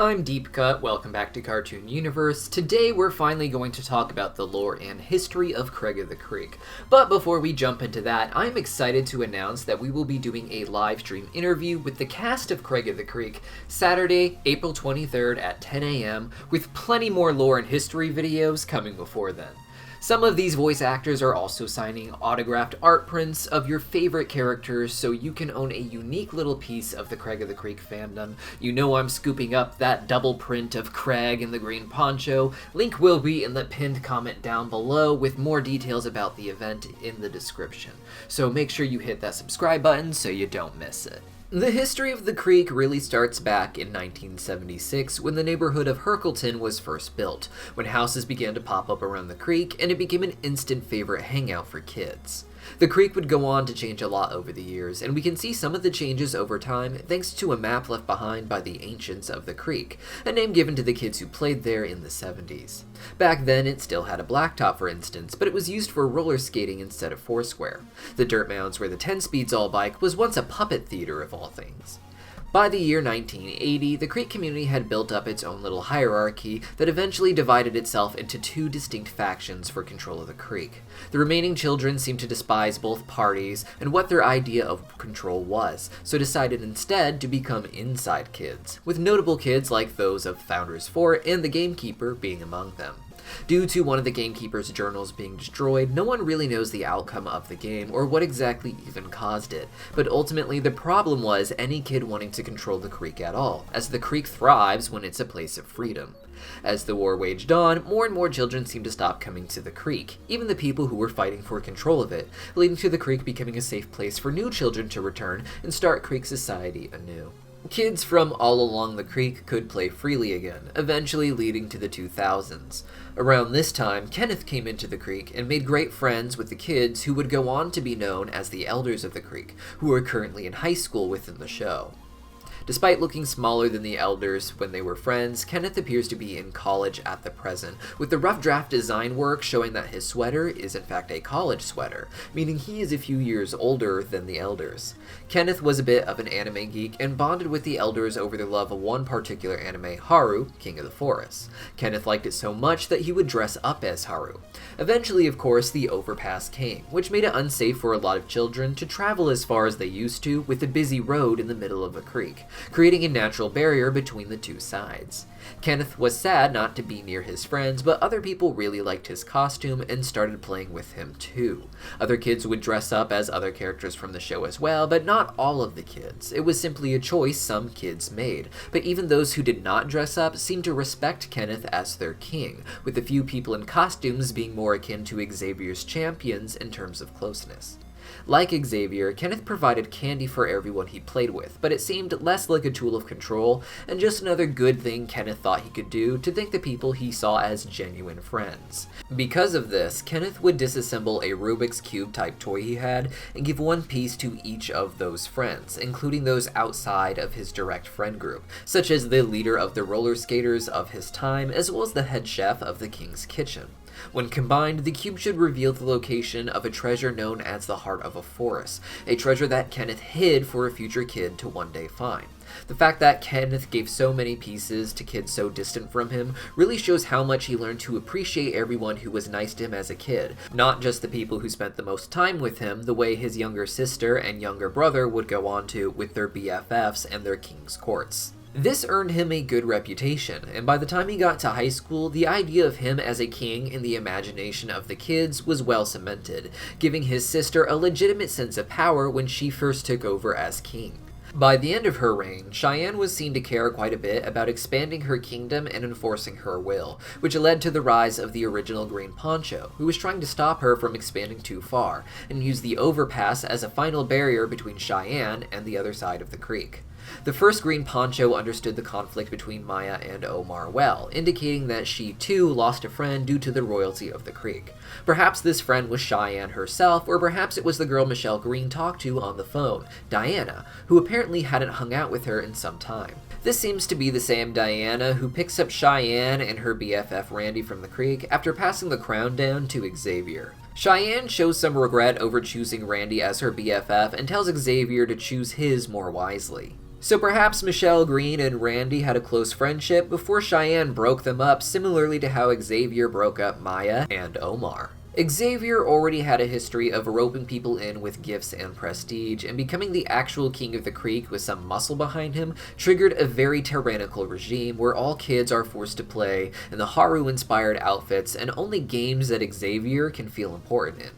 I'm Deepcut, welcome back to Cartoon Universe. Today we're finally going to talk about the lore and history of Craig of the Creek. But before we jump into that, I'm excited to announce that we will be doing a live stream interview with the cast of Craig of the Creek Saturday, April 23rd at 10 a.m. with plenty more lore and history videos coming before then. Some of these voice actors are also signing autographed art prints of your favorite characters so you can own a unique little piece of the Craig of the Creek fandom. You know I'm scooping up that double print of Craig in the green poncho. Link will be in the pinned comment down below with more details about the event in the description. So make sure you hit that subscribe button so you don't miss it. The history of the creek really starts back in 1976 when the neighborhood of Herkelton was first built, when houses began to pop up around the creek and it became an instant favorite hangout for kids. The creek would go on to change a lot over the years, and we can see some of the changes over time thanks to a map left behind by the ancients of the creek, a name given to the kids who played there in the 70s. Back then it still had a blacktop for instance, but it was used for roller skating instead of foursquare. The dirt mounds where the 10-speeds all bike was once a puppet theater of all things. By the year 1980, the Creek community had built up its own little hierarchy that eventually divided itself into two distinct factions for control of the Creek. The remaining children seemed to despise both parties and what their idea of control was, so decided instead to become inside kids, with notable kids like those of Founders Fort and the Gamekeeper being among them. Due to one of the Gamekeeper's journals being destroyed, no one really knows the outcome of the game or what exactly even caused it, but ultimately the problem was any kid wanting to control the Creek at all, as the Creek thrives when it's a place of freedom. As the war waged on, more and more children seemed to stop coming to the Creek, even the people who were fighting for control of it, leading to the Creek becoming a safe place for new children to return and start Creek society anew. Kids from all along the creek could play freely again, eventually leading to the 2000s. Around this time, Kenneth came into the creek and made great friends with the kids who would go on to be known as the Elders of the Creek, who are currently in high school within the show. Despite looking smaller than the Elders when they were friends, Kenneth appears to be in college at the present, with the rough draft design work showing that his sweater is in fact a college sweater, meaning he is a few years older than the Elders. Kenneth was a bit of an anime geek and bonded with the Elders over their love of one particular anime, Haru, King of the Forest. Kenneth liked it so much that he would dress up as Haru. Eventually, of course, the overpass came, which made it unsafe for a lot of children to travel as far as they used to with a busy road in the middle of a creek, creating a natural barrier between the two sides. Kenneth was sad not to be near his friends, but other people really liked his costume and started playing with him too. Other kids would dress up as other characters from the show as well, but not all of the kids. It was simply a choice some kids made, but even those who did not dress up seemed to respect Kenneth as their king, with a few people in costumes being more akin to Xavier's champions in terms of closeness. Like Xavier, Kenneth provided candy for everyone he played with, but it seemed less like a tool of control and just another good thing Kenneth thought he could do to thank the people he saw as genuine friends. Because of this, Kenneth would disassemble a Rubik's Cube type toy he had and give one piece to each of those friends, including those outside of his direct friend group, such as the leader of the roller skaters of his time as well as the head chef of the King's Kitchen. When combined, the cube should reveal the location of a treasure known as the Heart of a Forest, a treasure that Kenneth hid for a future kid to one day find. The fact that Kenneth gave so many pieces to kids so distant from him really shows how much he learned to appreciate everyone who was nice to him as a kid, not just the people who spent the most time with him the way his younger sister and younger brother would go on to with their BFFs and their king's courts. This earned him a good reputation, and by the time he got to high school, the idea of him as a king in the imagination of the kids was well cemented, giving his sister a legitimate sense of power when she first took over as king. By the end of her reign, Cheyenne was seen to care quite a bit about expanding her kingdom and enforcing her will, which led to the rise of the original Green Poncho, who was trying to stop her from expanding too far, and used the overpass as a final barrier between Cheyenne and the other side of the creek. The first Green Poncho understood the conflict between Maya and Omar well, indicating that she too lost a friend due to the royalty of the creek. Perhaps this friend was Cheyenne herself, or perhaps it was the girl Michelle Green talked to on the phone, Diana, who apparently hadn't hung out with her in some time. This seems to be the same Diana who picks up Cheyenne and her BFF Randy from the creek after passing the crown down to Xavier. Cheyenne shows some regret over choosing Randy as her BFF and tells Xavier to choose his more wisely. So perhaps Michelle Green and Randy had a close friendship before Cheyenne broke them up, similarly to how Xavier broke up Maya and Omar. Xavier already had a history of roping people in with gifts and prestige, and becoming the actual king of the creek with some muscle behind him triggered a very tyrannical regime where all kids are forced to play in the Haru-inspired outfits and only games that Xavier can feel important in.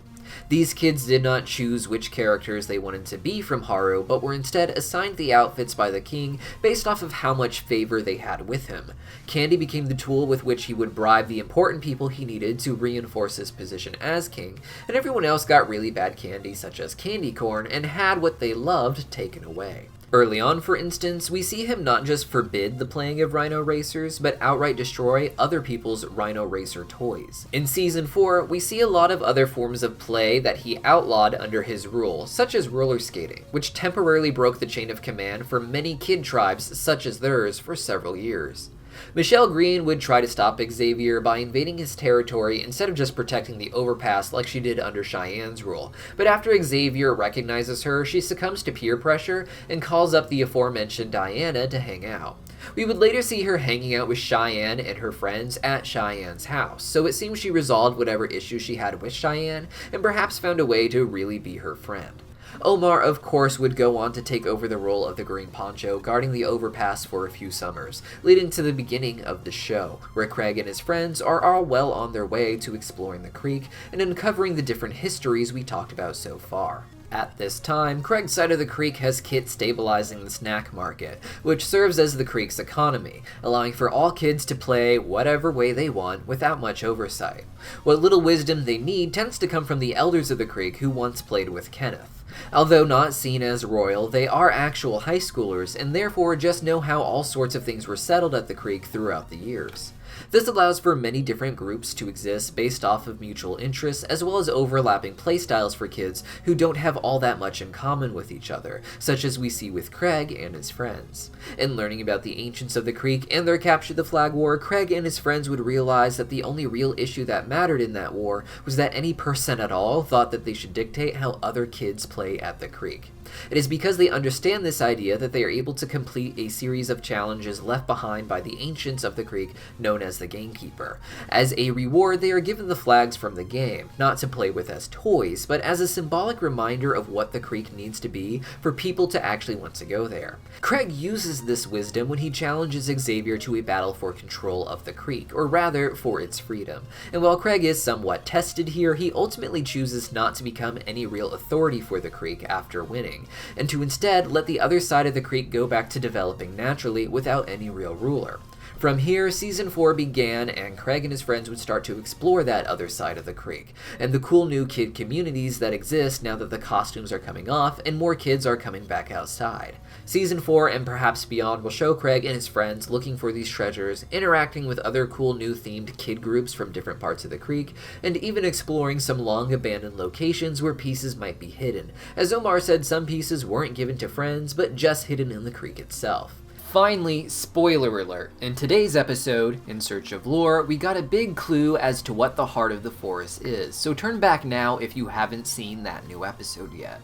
These kids did not choose which characters they wanted to be from Haru, but were instead assigned the outfits by the king based off of how much favor they had with him. Candy became the tool with which he would bribe the important people he needed to reinforce his position as king, and everyone else got really bad candy such as candy corn and had what they loved taken away. Early on, for instance, we see him not just forbid the playing of Rhino Racers, but outright destroy other people's Rhino Racer toys. In Season 4, we see a lot of other forms of play that he outlawed under his rule, such as roller skating, which temporarily broke the chain of command for many kid tribes such as theirs for several years. Michelle Green would try to stop Xavier by invading his territory instead of just protecting the overpass like she did under Cheyenne's rule, but after Xavier recognizes her, she succumbs to peer pressure and calls up the aforementioned Diana to hang out. We would later see her hanging out with Cheyenne and her friends at Cheyenne's house, so it seems she resolved whatever issues she had with Cheyenne and perhaps found a way to really be her friend. Omar, of course, would go on to take over the role of the Green Poncho, guarding the overpass for a few summers, leading to the beginning of the show, where Craig and his friends are all well on their way to exploring the creek and uncovering the different histories we talked about so far. At this time, Craig's side of the creek has Kit stabilizing the snack market, which serves as the creek's economy, allowing for all kids to play whatever way they want without much oversight. What little wisdom they need tends to come from the elders of the creek who once played with Kenneth. Although not seen as royal, they are actual high schoolers and therefore just know how all sorts of things were settled at the creek throughout the years. This allows for many different groups to exist based off of mutual interests, as well as overlapping playstyles for kids who don't have all that much in common with each other, such as we see with Craig and his friends. In learning about the ancients of the creek and their capture the flag war, Craig and his friends would realize that the only real issue that mattered in that war was that any person at all thought that they should dictate how other kids play at the creek. It is because they understand this idea that they are able to complete a series of challenges left behind by the ancients of the creek known as the Gamekeeper. As a reward, they are given the flags from the game, not to play with as toys, but as a symbolic reminder of what the creek needs to be for people to actually want to go there. Craig uses this wisdom when he challenges Xavier to a battle for control of the creek, or rather, for its freedom. And while Craig is somewhat tested here, he ultimately chooses not to become any real authority for the creek after winning, and to instead let the other side of the creek go back to developing naturally without any real ruler. From here, Season 4 began, and Craig and his friends would start to explore that other side of the creek, and the cool new kid communities that exist now that the costumes are coming off and more kids are coming back outside. Season 4 and perhaps beyond will show Craig and his friends looking for these treasures, interacting with other cool new themed kid groups from different parts of the creek, and even exploring some long abandoned locations where pieces might be hidden. As Omar said, some pieces weren't given to friends, but just hidden in the creek itself. Finally, spoiler alert, in today's episode, In Search of Lore, we got a big clue as to what the Heart of the Forest is, so turn back now if you haven't seen that new episode yet.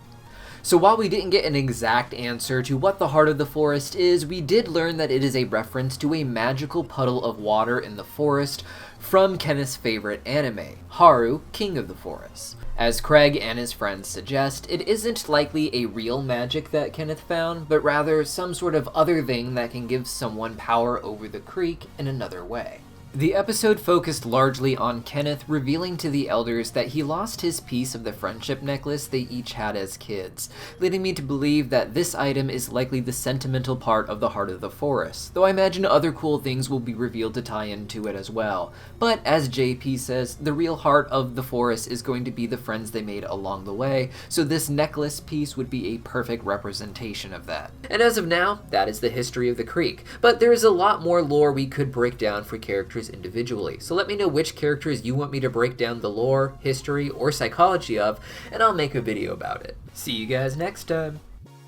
So while we didn't get an exact answer to what the Heart of the Forest is, we did learn that it is a reference to a magical puddle of water in the forest from Kenneth's favorite anime, Haru, King of the Forest. As Craig and his friends suggest, it isn't likely a real magic that Kenneth found, but rather some sort of other thing that can give someone power over the creek in another way. The episode focused largely on Kenneth revealing to the elders that he lost his piece of the friendship necklace they each had as kids, leading me to believe that this item is likely the sentimental part of the Heart of the Forest, though I imagine other cool things will be revealed to tie into it as well. But as JP says, the real heart of the forest is going to be the friends they made along the way, so this necklace piece would be a perfect representation of that. And as of now, that is the history of the creek, but there is a lot more lore we could break down for characters individually, so let me know which characters you want me to break down the lore, history, or psychology of, and I'll make a video about it. See you guys next time!